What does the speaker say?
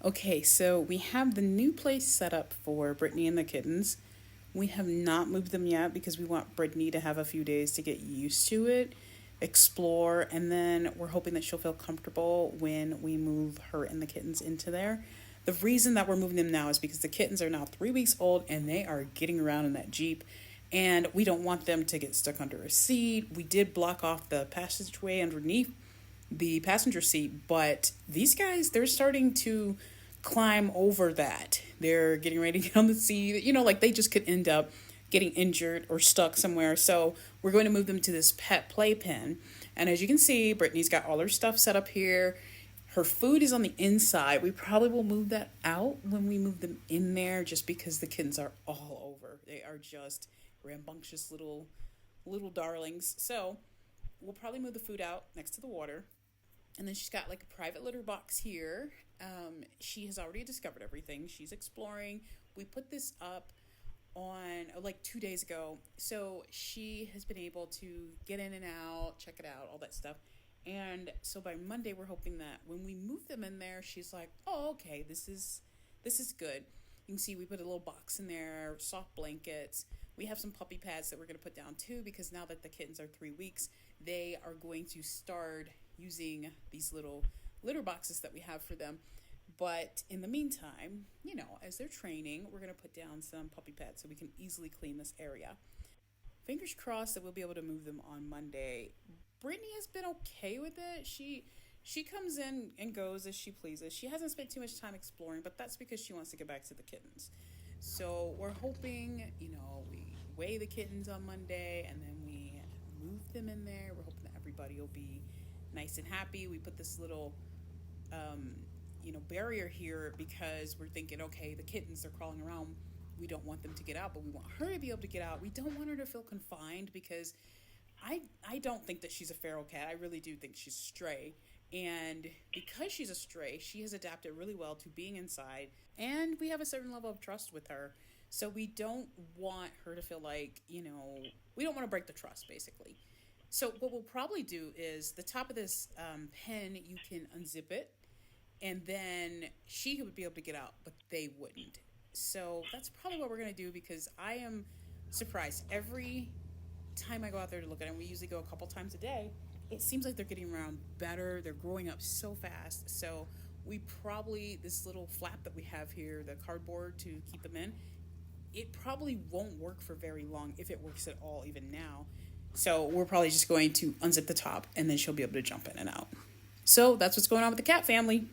Okay, so we have the new place set up for Brittany and the kittens. We have not moved them yet because we want Brittany to have a few days to get used to it, explore, and then we're hoping that she'll feel comfortable when we move her and the kittens into there. The reason that we're moving them now is because the kittens are now 3 weeks old and they are getting around in that Jeep. And we don't want them to get stuck under a seat. We did block off the passageway underneath the passenger seat, but these guys, they're starting to climb over that. They're getting ready to get on the seat. Like they just could end up getting injured or stuck somewhere. So we're going to move them to this pet playpen. And as you can see, Brittany's got all her stuff set up here. Her food is on the inside. We probably will move that out when we move them in there just because the kittens are all over. They are just rambunctious little darlings. So we'll probably move the food out next to the water. And then she's got like a private litter box here. She has already discovered everything. She's exploring. We put this up on like 2 days ago. So she has been able to get in and out, check it out, all that stuff. And so by Monday, we're hoping that when we move them in there, she's like, "Oh, okay, this is good." You can see we put a little box in there, soft blankets. We have some puppy pads that we're going to put down too because now that the kittens are 3 weeks, they are going to start using these little litter boxes that we have for them. But in the meantime, as they're training, we're going to put down some puppy pads so we can easily clean this area. Fingers crossed that we'll be able to move them on Monday. Brittany has been okay with it. She comes in and goes as she pleases. She hasn't spent too much time exploring, but that's because she wants to get back to the kittens. So we're hoping, we weigh the kittens on Monday and then we move them in there. We're hoping that everybody will be nice and happy. We put this little, barrier here because we're thinking, okay, the kittens are crawling around. We don't want them to get out, but we want her to be able to get out. We don't want her to feel confined because I don't think that she's a feral cat. I really do think she's a stray. And because she's a stray, she has adapted really well to being inside. And we have a certain level of trust with her. So we don't want her to feel like, we don't want to break the trust, basically. So what we'll probably do is the top of this pen, you can unzip it. And then she would be able to get out, but they wouldn't. So that's probably what we're going to do because I am surprised. Every time I go out there to look at them, we usually go a couple times a day, it seems like they're getting around better. They're growing up so fast. So this little flap that we have here, the cardboard to keep them in, it probably won't work for very long, if it works at all, even now. So we're probably just going to unzip the top and then she'll be able to jump in and out. So that's what's going on with the cat family.